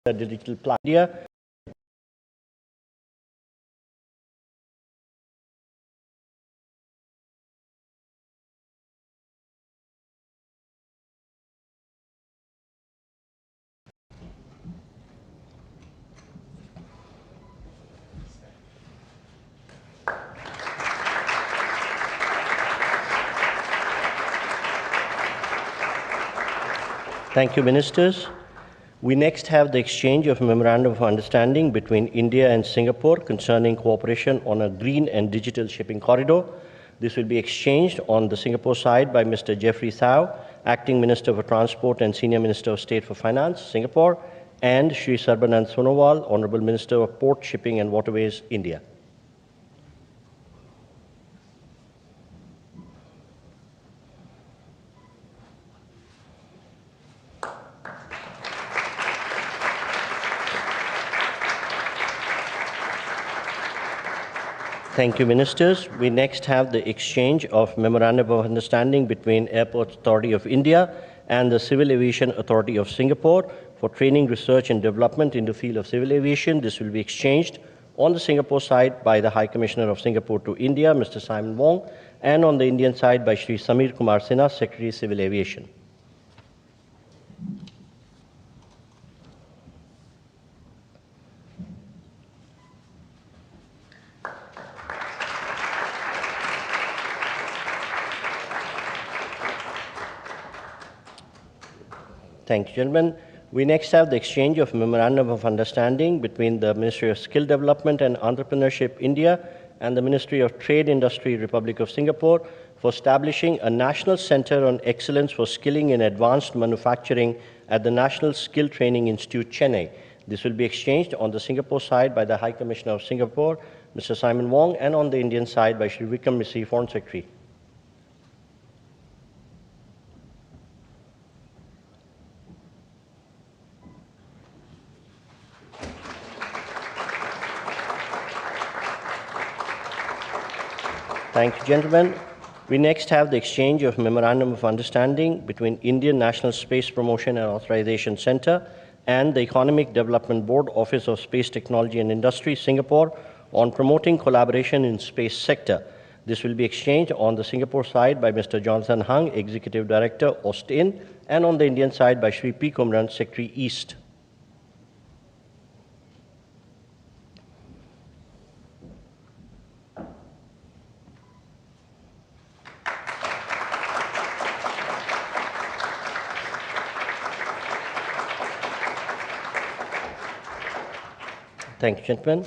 the digital platform. Thank you, Ministers. We next have the exchange of Memorandum of Understanding between India and Singapore concerning cooperation on a green and digital shipping corridor. This will be exchanged on the Singapore side by Mr. Jeffrey Thao, Acting Minister for Transport and Senior Minister of State for Finance, Singapore, and Shri Sarbanand Sonowal, Honorable Minister of Port, Shipping and Waterways, India. Thank you, Ministers. We next have the exchange of Memorandum of Understanding between Airports Authority of India and the Civil Aviation Authority of Singapore for training, research and development in the field of civil aviation. This will be exchanged on the Singapore side by the High Commissioner of Singapore to India, Mr. Simon Wong, and on the Indian side by Shri Samir Kumar Sinha, Secretary Civil Aviation. Thank you, gentlemen. We next have the exchange of Memorandum of Understanding between the Ministry of Skill Development and Entrepreneurship, India, and the Ministry of Trade Industry, Republic of Singapore, for establishing a National Center on Excellence for Skilling in Advanced Manufacturing at the National Skill Training Institute, Chennai. This will be exchanged on the Singapore side by the High Commissioner of Singapore, Mr. Simon Wong, and on the Indian side by Shri Vikram Misri, Foreign Secretary. Thank you, gentlemen. We next have the exchange of Memorandum of Understanding between Indian National Space Promotion and Authorization Center and the Economic Development Board, Office of Space Technology and Industry, Singapore, on promoting collaboration in space sector. This will be exchanged on the Singapore side by Mr. Jonathan Hung, Executive Director, OSTIN, and on the Indian side by Shri P. Kumran, Secretary, East. Thank you, gentlemen.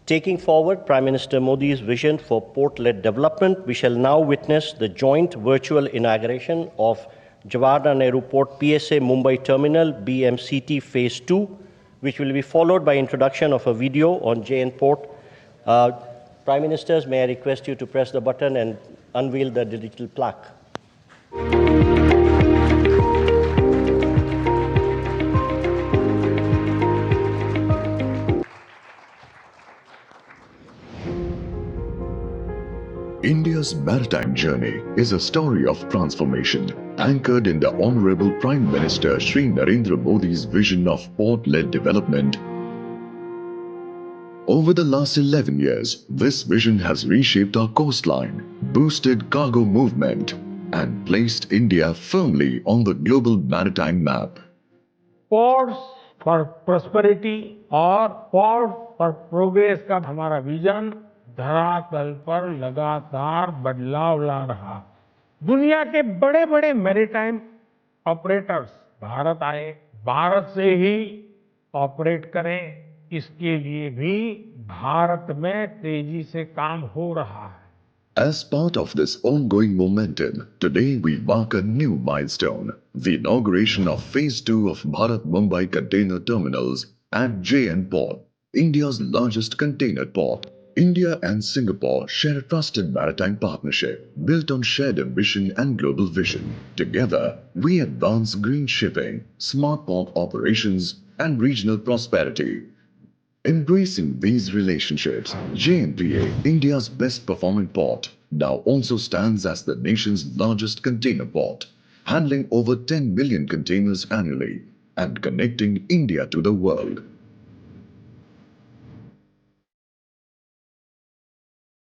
Taking forward Prime Minister Modi's vision for port-led development, we shall now witness the joint virtual inauguration of Jawaharlal Nehru Port PSA Mumbai Terminal BMCT Phase 2, which will be followed by introduction of a video on JN Port. Prime Ministers, may I request you to press the button and unveil the digital plaque. India's maritime journey is a story of transformation, anchored in the Honorable Prime Minister Shri Narendra Modi's vision of port-led development. Over the last 11 years, this vision has reshaped our coastline, boosted cargo movement, and placed India firmly on the global maritime map. Ports for prosperity और Port for progress का हमारा vision धरातल पर लगातार बदलाव ला रहा। दुनिया के बड़े-बड़े मैरीटाइम ऑपरेटर्स भारत आए, भारत से ही ऑपरेट करें, इसके लिए भी भारत में तेजी से काम हो रहा है। As part of this ongoing momentum, today we mark a new milestone, the inauguration of Phase 2 of Bharat Mumbai Container Terminals at JN Port, India's largest container port. India and Singapore share a trusted maritime partnership built on shared ambition and global vision. Together, we advance green shipping, smart port operations, and regional prosperity. Embracing these relationships, JNPA, India's best performing port, now also stands as the nation's largest container port, handling over 10 million containers annually. and connecting India to the world.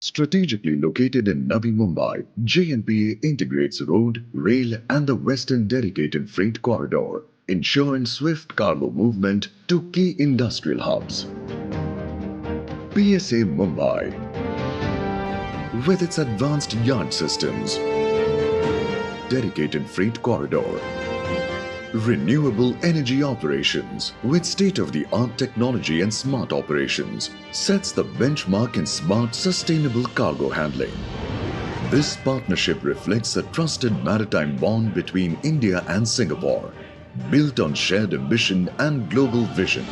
Strategically located in Navi Mumbai, JNPA integrates road, rail and the western dedicated freight corridor, ensuring swift cargo movement to key industrial hubs. PSA Mumbai, with its advanced yard systems, dedicated freight corridor, renewable energy operations with state-of-the-art technology and smart operations, sets the benchmark in smart, sustainable cargo handling. This partnership reflects a trusted maritime bond between India and Singapore, built on shared ambition and global vision.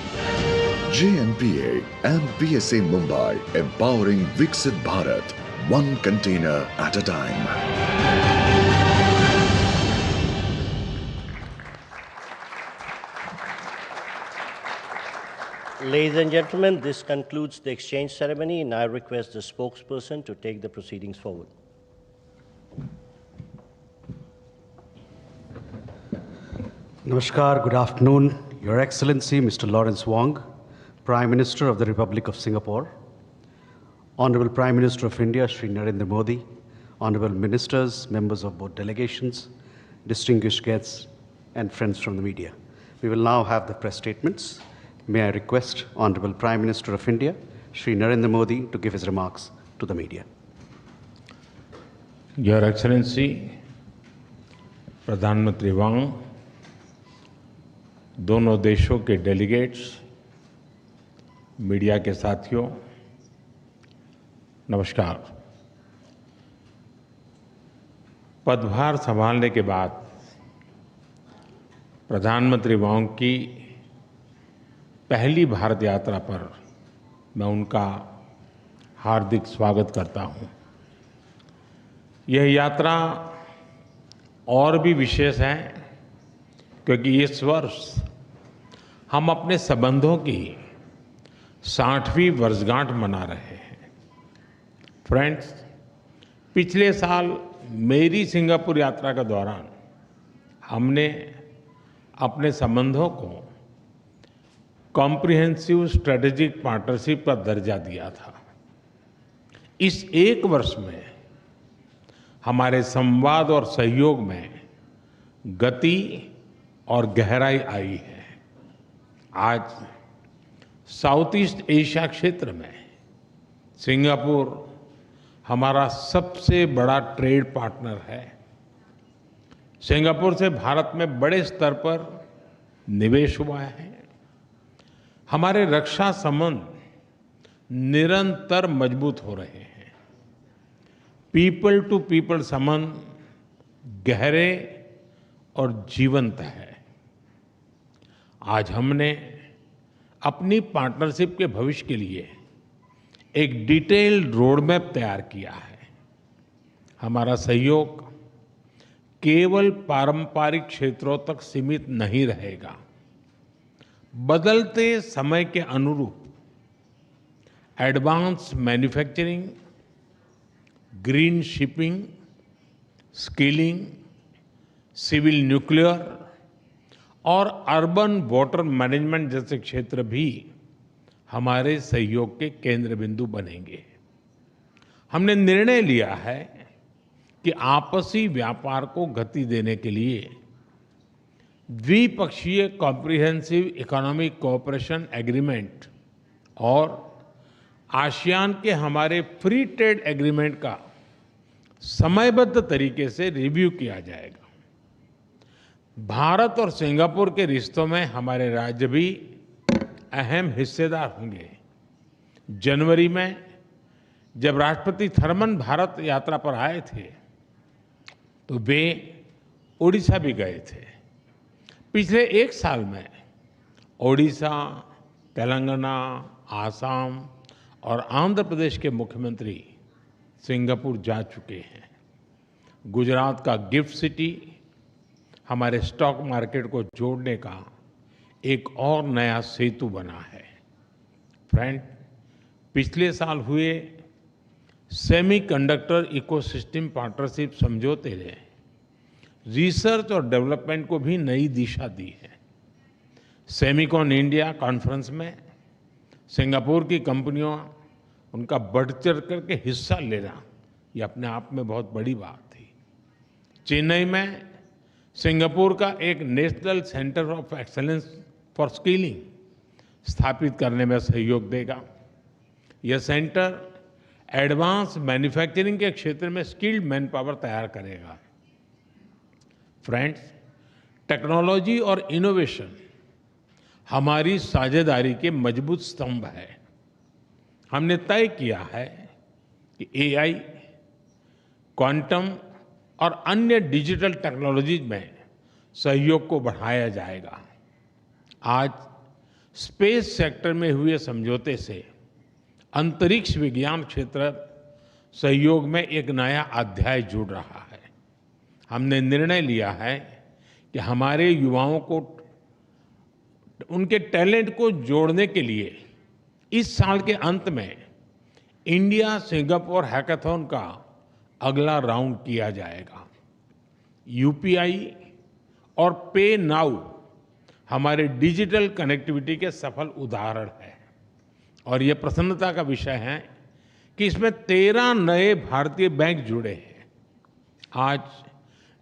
JNPA and PSA Mumbai, empowering Viksit Bharat, one container at a time. Ladies and gentlemen, this concludes the exchange ceremony, and I request the spokesperson to take the proceedings forward. Namaskar, good afternoon, Your Excellency Mr. Lawrence Wong, Prime Minister of the Republic of Singapore, Honorable Prime Minister of India, Shri Narendra Modi, Honorable Ministers, members of both delegations, distinguished guests, and friends from the media. We will now have the press statements. May I request Honorable Prime Minister of India, Shri Narendra Modi, to give his remarks to the media. Your Excellency, प्रधानमंत्री वांग, दोनों देशों के delegates, media के साथियों, नमस्कार। पदभार संभालने के बाद प्रधानमंत्री वांग की पहली भारत यात्रा पर मैं उनका हार्दिक स्वागत करता हूं। यह यात्रा और भी विशेष है क्योंकि इस वर्ष हम अपने संबंधों की 60वीं वर्षगांठ मना रहे हैं। फ्रेंड्स, पिछले साल मेरी सिंगापुर यात्रा के दौरान हमने अपने संबंधों को कॉम्प्रिहेंसिव स्ट्रेटेजिक पार्टनरशिप का दर्जा दिया था। इस एक वर्ष में हमारे संवाद और सहयोग में गति और गहराई आई है। आज साउथ ईस्ट एशिया क्षेत्र में सिंगापुर हमारा सबसे बड़ा ट्रेड पार्टनर है। सिंगापुर से भारत में बड़े स्तर पर निवेश हुआ है। हमारे रक्षा संबंध निरंतर मजबूत हो रहे हैं। पीपल टू पीपल संबंध गहरे और जीवंत है। आज हमने अपनी पार्टनरशिप के भविष्य के लिए एक डिटेल्ड रोड मैप तैयार किया है। हमारा सहयोग केवल पारंपरिक क्षेत्रों तक सीमित नहीं रहेगा। बदलते समय के अनुरूप advance manufacturing, green shipping, skilling, civil nuclear और अर्बन वाटर मैनेजमेंट जैसे क्षेत्र भी हमारे सहयोग के केंद्र बिंदु बनेंगे। हमने निर्णय लिया है कि आपसी व्यापार को गति देने के लिए द्विपक्षीय कॉम्प्रिहेंसिव इकोनॉमिक कोऑपरेशन एग्रीमेंट और आसियान के हमारे फ्री ट्रेड एग्रीमेंट का समयबद्ध तरीके से रिव्यू किया जाएगा। भारत और सिंगापुर के रिश्तों में हमारे राज्य भी अहम हिस्सेदार होंगे। जनवरी में जब राष्ट्रपति थर्मन भारत यात्रा पर आए थे तो वे ओडिशा भी गए थे। पिछले एक साल में ओडिशा, तेलंगाना, आसाम और आंध्र प्रदेश के मुख्यमंत्री सिंगापुर जा चुके हैं। गुजरात का गिफ्ट सिटी हमारे स्टॉक मार्केट को जोड़ने का एक और नया सेतु बना है। फ्रेंड, पिछले साल हुए सेमीकंडक्टर इकोसिस्टम पार्टनरशिप समझौते ने रिसर्च और डेवलपमेंट को भी नई दिशा दी है। सेमिकॉन इंडिया कॉन्फ्रेंस में सिंगापुर की कंपनियों उनका बढ़ चढ़ करके हिस्सा लेना, ये अपने आप में बहुत बड़ी बात थी। चेन्नई में सिंगापुर का एक national centre of excellence for skilling स्थापित करने में सहयोग देगा। यह सेंटर एडवांस मैन्युफैक्चरिंग के क्षेत्र में स्किल्ड मैन पावर तैयार करेगा। फ्रेंड्स, टेक्नोलॉजी और इनोवेशन हमारी साझेदारी के मजबूत स्तंभ है। हमने तय किया है कि एआई, क्वांटम और अन्य डिजिटल टेक्नोलॉजीज में सहयोग को बढ़ाया जाएगा। आज स्पेस सेक्टर में हुए समझौते से अंतरिक्ष विज्ञान क्षेत्र सहयोग में एक नया अध्याय जुड़ रहा है। हमने निर्णय लिया है कि हमारे युवाओं को उनके टैलेंट को जोड़ने के लिए इस साल के अंत में इंडिया सिंगापुर हैकाथॉन का अगला राउंड किया जाएगा। यूपीआई और पे नाउ हमारे डिजिटल कनेक्टिविटी के सफल उदाहरण हैं और ये प्रसन्नता का विषय है कि इसमें 13 नए भारतीय बैंक जुड़े हैं। आज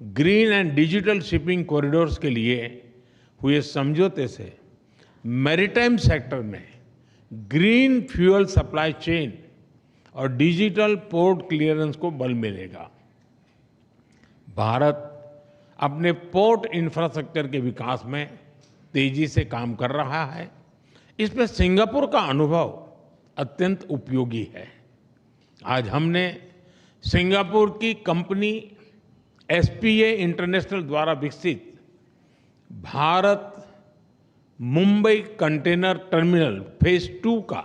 green and digital shipping corridors के लिए हुए समझौते से मैरीटाइम सेक्टर में ग्रीन फ्यूल सप्लाई चेन और डिजिटल पोर्ट क्लियरेंस को बल मिलेगा। भारत अपने पोर्ट इंफ्रास्ट्रक्चर के विकास में तेजी से काम कर रहा है। इसमें सिंगापुर का अनुभव अत्यंत उपयोगी है। आज हमने सिंगापुर की कंपनी एसपीए इंटरनेशनल द्वारा विकसित Bharat Mumbai container terminal phase 2 का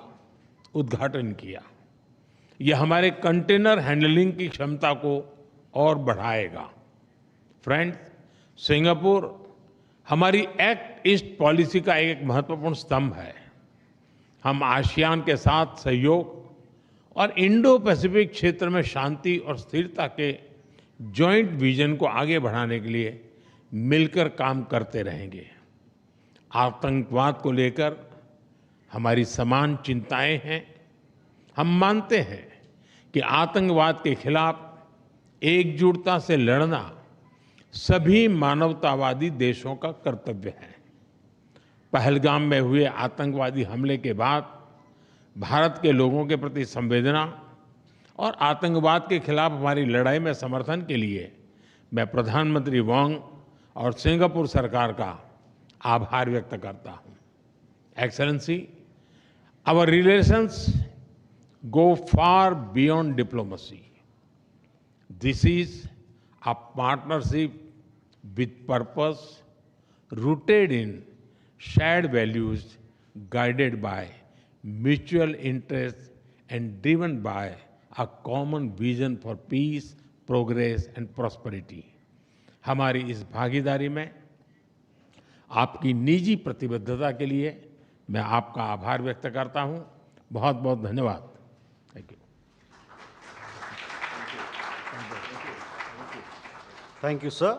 उद्घाटन किया। यह हमारे कंटेनर हैंडलिंग की क्षमता को और बढ़ाएगा। फ्रेंड्स, सिंगापुर हमारी एक्ट ईस्ट पॉलिसी का एक महत्वपूर्ण स्तंभ है। हम आसियान के साथ सहयोग और इंडो पैसिफिक क्षेत्र में शांति और स्थिरता के जॉइंट विजन को आगे बढ़ाने के लिए मिलकर काम करते रहेंगे। आतंकवाद को लेकर हमारी समान चिंताएं हैं। हम मानते हैं कि आतंकवाद के खिलाफ एकजुटता से लड़ना सभी मानवतावादी देशों का कर्तव्य है। पहलगाम में हुए आतंकवादी हमले के बाद भारत के लोगों के प्रति संवेदना और आतंकवाद के खिलाफ हमारी लड़ाई में समर्थन के लिए मैं प्रधानमंत्री वोंग और सिंगापुर सरकार का आभार व्यक्त करता हूं। Excellency, our relations go far beyond diplomacy. This is a partnership with purpose, rooted in shared values, guided by mutual interests and driven by a common vision for peace, progress and prosperity. हमारी इस भागीदारी में आपकी निजी प्रतिबद्धता के लिए मैं आपका आभार व्यक्त करता हूं। बहुत बहुत धन्यवाद। Thank you. Thank you, sir.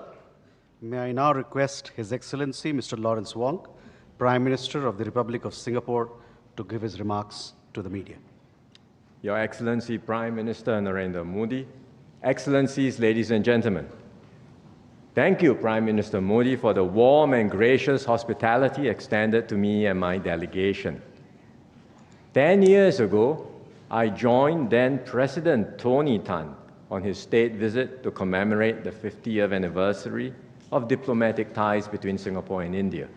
May I now request His Excellency Mr. Lawrence Wong, Prime Minister of the Republic of Singapore, to give his remarks to the media. Your Excellency Prime Minister Narendra Modi, Excellencies, ladies and gentlemen, thank you, Prime Minister Modi, for the warm and gracious hospitality extended to me and my delegation. 10 years ago, I joined then President Tony Tan on his state visit to commemorate the 50th anniversary of diplomatic ties between Singapore and India.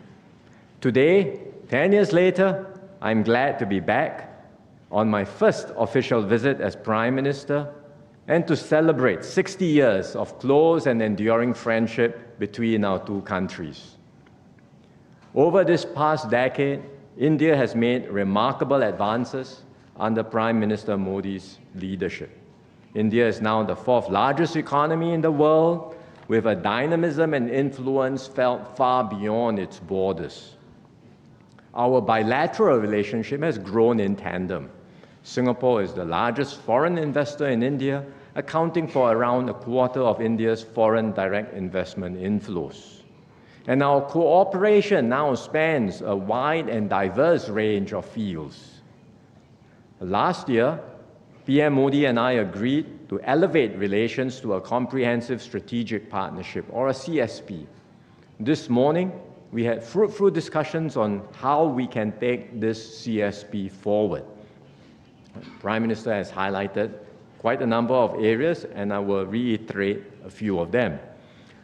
Today, 10 years later, I'm glad to be back on my first official visit as Prime Minister and to celebrate 60 years of close and enduring friendship between our two countries. Over this past decade, India has made remarkable advances under Prime Minister Modi's leadership. India is now the 4th largest economy in the world, with a dynamism and influence felt far beyond its borders. Our bilateral relationship has grown in tandem. Singapore is the largest foreign investor in India, accounting for around a quarter of India's foreign direct investment inflows. And our cooperation now spans a wide and diverse range of fields. Last year, PM Modi and I agreed to elevate relations to a comprehensive strategic partnership, or a CSP. This morning, we had fruitful discussions on how we can take this CSP forward. The Prime Minister has highlighted quite a number of areas, and I will reiterate a few of them.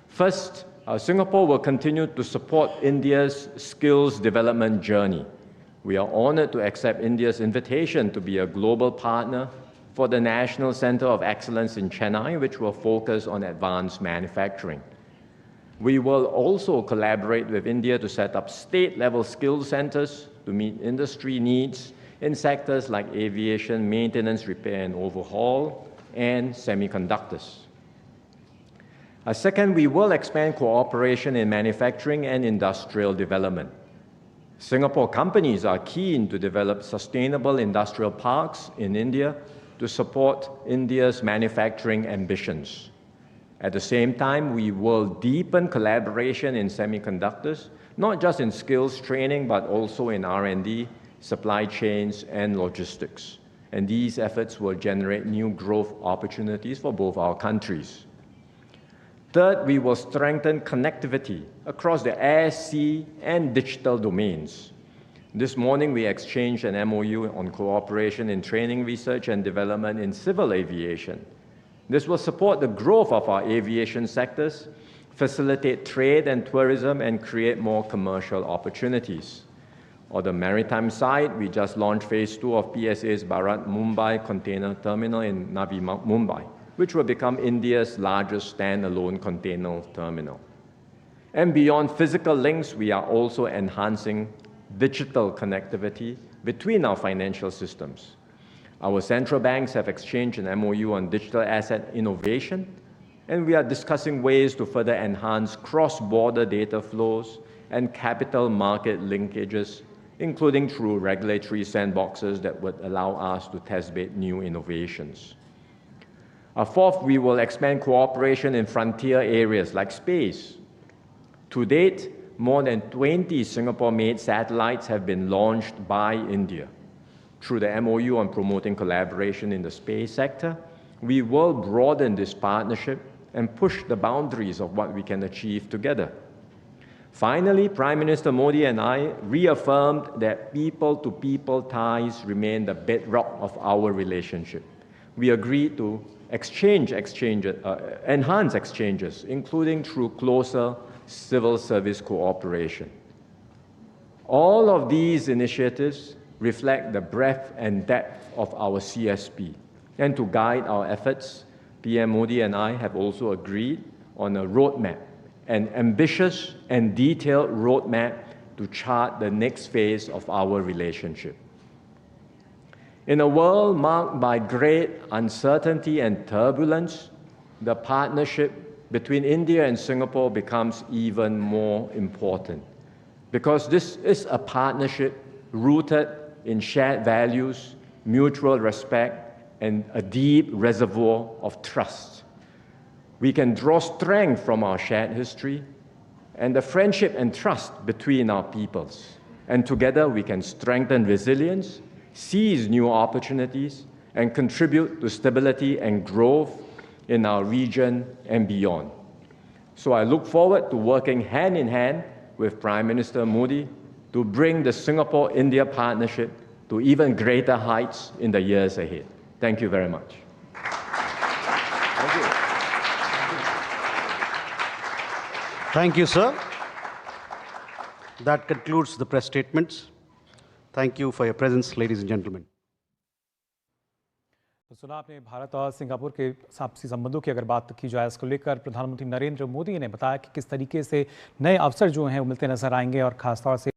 First, Singapore will continue to support India's skills development journey. We are honored to accept India's invitation to be a global partner for the National Center of Excellence in Chennai, which will focus on advanced manufacturing. We will also collaborate with India to set up state-level skills centers to meet industry needs in sectors like aviation, maintenance, repair and overhaul, and semiconductors. Second, we will expand cooperation in manufacturing and industrial development. Singapore companies are keen to develop sustainable industrial parks in India to support India's manufacturing ambitions. At the same time, we will deepen collaboration in semiconductors, not just in skills training, but also in R&D, supply chains, and logistics. And these efforts will generate new growth opportunities for both our countries. Third, we will strengthen connectivity across the air, sea, and digital domains. This morning, we exchanged an MOU on cooperation in training, research, and development in civil aviation. This will support the growth of our aviation sectors, facilitate trade and tourism, and create more commercial opportunities. On the maritime side, we just launched Phase 2 of PSA's Bharat Mumbai Container Terminal in Navi Mumbai, which will become India's largest standalone container terminal. And beyond physical links, we are also enhancing digital connectivity between our financial systems. Our central banks have exchanged an MOU on digital asset innovation, and we are discussing ways to further enhance cross-border data flows and capital market linkages, including through regulatory sandboxes that would allow us to test-bed new innovations. Fourth, we will expand cooperation in frontier areas like space. To date, more than 20 Singapore-made satellites have been launched by India. Through the MOU on promoting collaboration in the space sector, we will broaden this partnership and push the boundaries of what we can achieve together. Finally, Prime Minister Modi and I reaffirmed that people-to-people ties remain the bedrock of our relationship. We agreed to enhance exchanges, including through closer civil service cooperation. All of these initiatives reflect the breadth and depth of our CSP. And to guide our efforts, PM Modi and I have also agreed on a roadmap, an ambitious and detailed roadmap to chart the next phase of our relationship. In a world marked by great uncertainty and turbulence, the partnership between India and Singapore becomes even more important, because this is a partnership rooted in shared values, mutual respect, and a deep reservoir of trust. We can draw strength from our shared history and the friendship and trust between our peoples. And together we can strengthen resilience, seize new opportunities, and contribute to stability and growth in our region and beyond. So I look forward to working hand in hand with Prime Minister Modi to bring the Singapore-India partnership to even greater heights in the years ahead. Thank you very much. Thank you. Thank you, sir. That concludes the press statements. Thank you for your presence, ladies and gentlemen. तो सुना आपने भारत और Singapore के आपसी संबंधों की अगर बात की जाए, इसको लेकर प्रधानमंत्री नरेंद्र मोदी ने बताया कि किस तरीके से नए अवसर जो हैं वो मिलते नजर आएंगे और खासतौर से